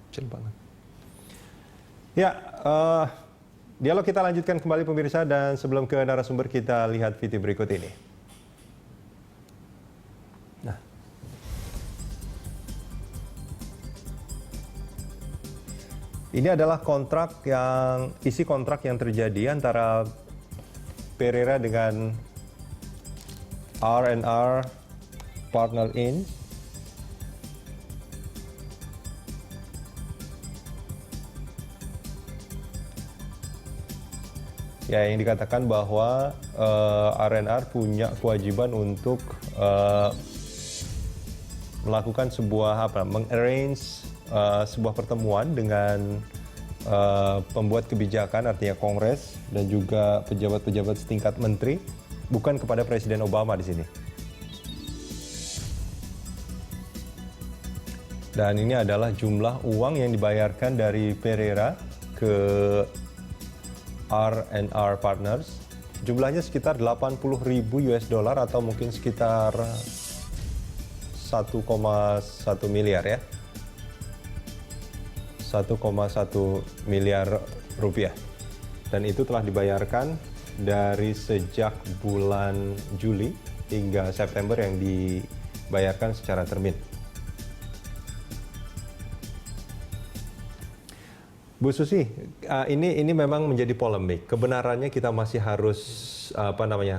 Kecil banget. Ya, dialog kita lanjutkan kembali pemirsa, dan sebelum ke narasumber kita lihat video berikut ini. Nah, ini adalah isi kontrak yang terjadi antara Pereira dengan R&R Partner Inc. Ya, yang dikatakan bahwa R&R punya kewajiban untuk melakukan mengarrange sebuah pertemuan dengan pembuat kebijakan, artinya Kongres, dan juga pejabat-pejabat setingkat menteri, bukan kepada Presiden Obama di sini. Dan ini adalah jumlah uang yang dibayarkan dari Pereira ke R&R Partners. Jumlahnya sekitar 80.000 US dollar atau mungkin sekitar 1,1 miliar ya. 1,1 miliar rupiah. Dan itu telah dibayarkan dari sejak bulan Juli hingga September, yang dibayarkan secara termin. Bu Susi, ini memang menjadi polemik. Kebenarannya kita masih harus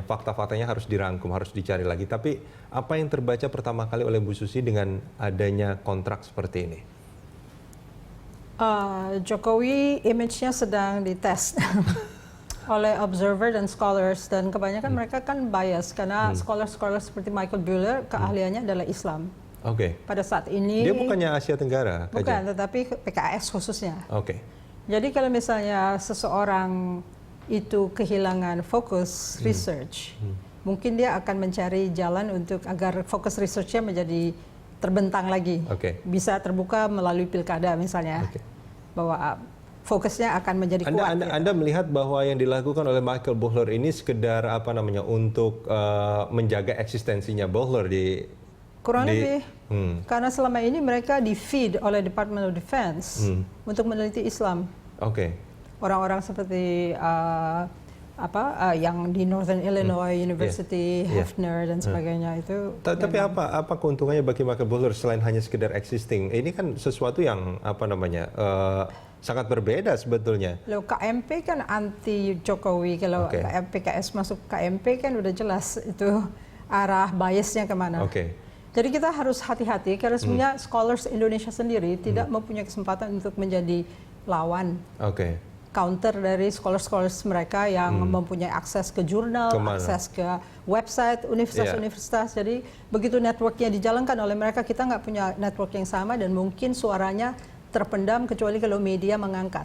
fakta-faktanya harus dirangkum, harus dicari lagi. Tapi apa yang terbaca pertama kali oleh Bu Susi dengan adanya kontrak seperti ini? Jokowi image-nya sedang dites oleh observer dan scholars, dan kebanyakan mereka kan bias karena scholar-scholar seperti Michael Buehler keahliannya adalah Islam. Oke. Pada saat ini dia bukannya Asia Tenggara, bukan, tetapi PKS khususnya. Oke. Jadi kalau misalnya seseorang itu kehilangan fokus research, mungkin dia akan mencari jalan untuk agar fokus research-nya menjadi terbentang lagi. Bisa terbuka melalui pilkada misalnya. Bahwa fokusnya akan menjadi kuat. Anda melihat bahwa yang dilakukan oleh Michael Buehler ini sekedar untuk menjaga eksistensinya Buehler di kurang lebih, karena selama ini mereka di-feed oleh Department of Defense untuk meneliti Islam. Orang-orang seperti yang di Northern Illinois University, Hefner dan sebagainya itu. Tapi apa keuntungannya bagi Michael Buehler selain hanya sekedar existing? Ini kan sesuatu yang sangat berbeda sebetulnya. Loh, KMP kan anti Jokowi. Kalau PKS masuk KMP kan udah jelas itu arah biasnya kemana. Jadi kita harus hati-hati karena sebenarnya scholars Indonesia sendiri tidak mempunyai kesempatan untuk menjadi lawan. Counter dari scholars-scholars mereka yang mempunyai akses ke jurnal, akses ke website universitas-universitas. Jadi begitu networknya dijalankan oleh mereka, kita nggak punya network yang sama dan mungkin suaranya terpendam kecuali kalau media mengangkat.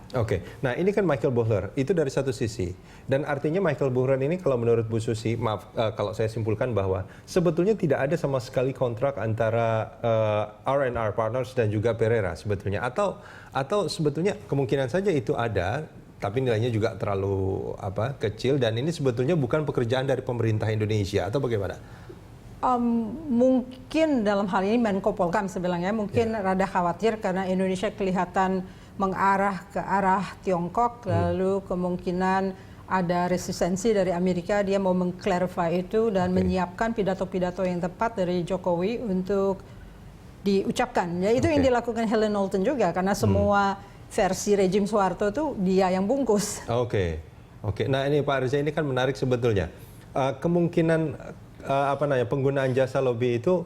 Nah ini kan Michael Buehler, itu dari satu sisi. Dan artinya Michael Buehler ini kalau menurut Bu Susi, kalau saya simpulkan bahwa sebetulnya tidak ada sama sekali kontrak antara R&R Partners dan juga Pereira sebetulnya. Atau sebetulnya kemungkinan saja itu ada, tapi nilainya juga terlalu kecil, dan ini sebetulnya bukan pekerjaan dari pemerintah Indonesia, atau bagaimana? Mungkin dalam hal ini Menko Polhukam sebilangnya mungkin rada khawatir karena Indonesia kelihatan mengarah ke arah Tiongkok, lalu kemungkinan ada resistensi dari Amerika, dia mau mengklarify itu dan menyiapkan pidato-pidato yang tepat dari Jokowi untuk diucapkan. Ya itu yang dilakukan Helen Norton juga karena semua versi rejim Soeharto itu dia yang bungkus. Nah ini Pak Reza, ini kan menarik sebetulnya. Kemungkinan penggunaan jasa lobby itu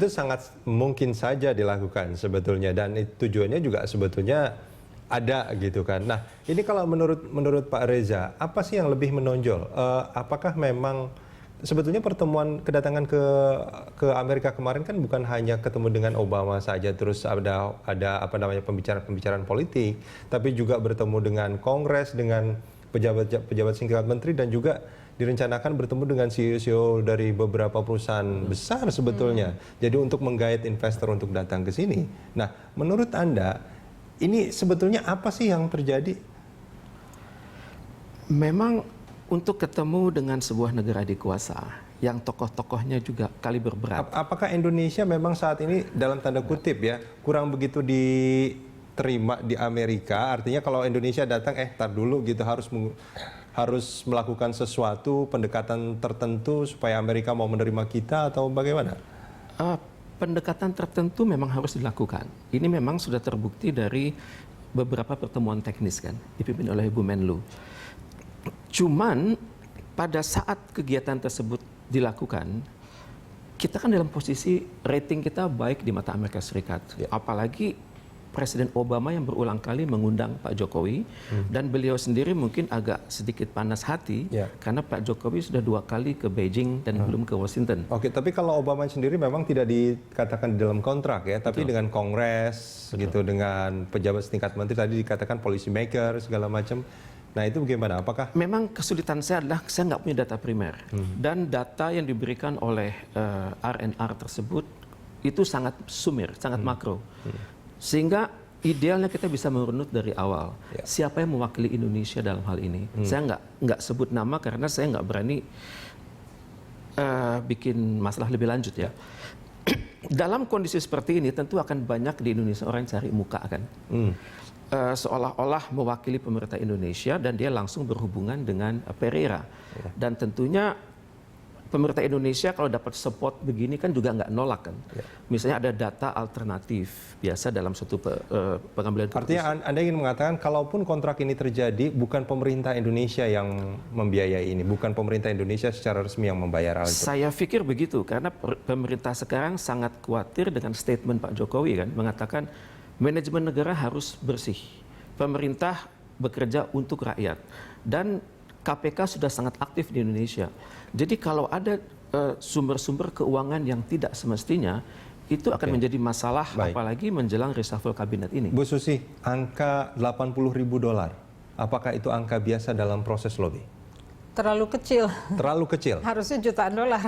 sangat mungkin saja dilakukan sebetulnya, dan tujuannya juga sebetulnya ada gitu kan. Nah ini kalau menurut Pak Reza, apa sih yang lebih menonjol? Apakah memang sebetulnya kedatangan ke Amerika kemarin kan bukan hanya ketemu dengan Obama saja, terus ada pembicaraan politik, tapi juga bertemu dengan Kongres, dengan pejabat setingkat menteri, dan juga direncanakan bertemu dengan CEO dari beberapa perusahaan besar sebetulnya. Jadi untuk menggait investor untuk datang ke sini. Nah, menurut Anda, ini sebetulnya apa sih yang terjadi? Memang untuk ketemu dengan sebuah negara dikuasa yang tokoh-tokohnya juga kaliber berat. Apakah Indonesia memang saat ini dalam tanda kutip ya kurang begitu terima di Amerika, artinya kalau Indonesia datang, tar dulu gitu harus melakukan sesuatu pendekatan tertentu supaya Amerika mau menerima kita atau bagaimana? Pendekatan tertentu memang harus dilakukan. Ini memang sudah terbukti dari beberapa pertemuan teknis kan, dipimpin oleh Ibu Menlu. Cuman pada saat kegiatan tersebut dilakukan, kita kan dalam posisi rating kita baik di mata Amerika Serikat. Apalagi Presiden Obama yang berulang kali mengundang Pak Jokowi dan beliau sendiri mungkin agak sedikit panas hati karena Pak Jokowi sudah 2 kali ke Beijing dan belum ke Washington. Oke, tapi kalau Obama sendiri memang tidak dikatakan di dalam kontrak ya, tapi dengan Kongres gitu, dengan pejabat setingkat menteri tadi dikatakan policy maker segala macam. Nah itu bagaimana? Apakah memang kesulitan saya adalah saya nggak punya data primer dan data yang diberikan oleh R&R tersebut itu sangat sumir, sangat makro. Sehingga idealnya kita bisa merunut dari awal siapa yang mewakili Indonesia dalam hal ini. Saya nggak sebut nama karena saya nggak berani bikin masalah lebih lanjut ya. Dalam kondisi seperti ini tentu akan banyak di Indonesia orang yang cari muka kan. Seolah-olah mewakili pemerintah Indonesia dan dia langsung berhubungan dengan Pereira. Dan tentunya pemerintah Indonesia kalau dapat support begini kan juga nggak nolak kan. Misalnya ada data alternatif biasa dalam suatu pengambilan keputusan. Artinya Anda ingin mengatakan kalaupun kontrak ini terjadi bukan pemerintah Indonesia yang membiayai ini, bukan pemerintah Indonesia secara resmi yang membayar hal itu. Saya pikir begitu karena pemerintah sekarang sangat khawatir dengan statement Pak Jokowi kan mengatakan manajemen negara harus bersih. Pemerintah bekerja untuk rakyat dan KPK sudah sangat aktif di Indonesia. Jadi kalau ada sumber-sumber keuangan yang tidak semestinya, itu akan menjadi masalah apalagi menjelang reshuffle kabinet ini. Bu Susi, angka $80.000, apakah itu angka biasa dalam proses lobby? Terlalu kecil. Terlalu kecil? Harusnya jutaan dolar.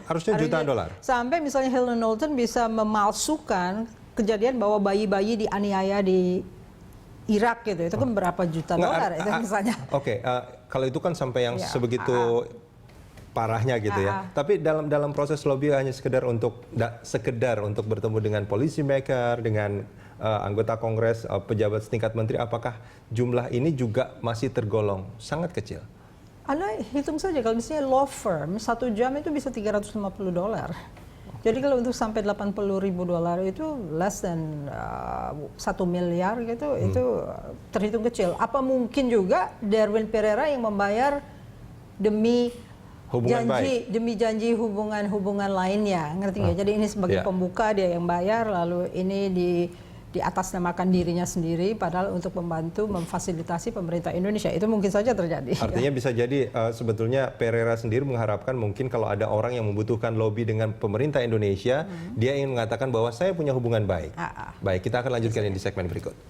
Harusnya jutaan dolar? Sampai misalnya Hillary Knowlton bisa memalsukan kejadian bahwa bayi-bayi dianiaya di Irak gitu, itu kan berapa juta dolar itu misalnya. Oke, kalau itu kan sampai yang sebegitu parahnya gitu ya. Tapi dalam proses lobby hanya sekedar untuk bertemu dengan policy maker, dengan anggota Kongres, pejabat setingkat menteri, apakah jumlah ini juga masih tergolong sangat kecil? Anda hitung saja kalau misalnya law firm 1 jam itu bisa $350. Jadi kalau untuk sampai $80.000 itu less than 1 miliar gitu, itu terhitung kecil. Apa mungkin juga Darwin Pereira yang membayar demi janji hubungan lainnya, ngerti nggak? Jadi ini sebagai pembuka dia yang bayar, lalu ini di atasnamakan dirinya sendiri, padahal untuk membantu memfasilitasi pemerintah Indonesia. Itu mungkin saja terjadi. Artinya bisa jadi sebetulnya Pereira sendiri mengharapkan mungkin kalau ada orang yang membutuhkan lobby dengan pemerintah Indonesia, dia ingin mengatakan bahwa saya punya hubungan baik. Baik, kita akan lanjutkan ini di segmen berikut.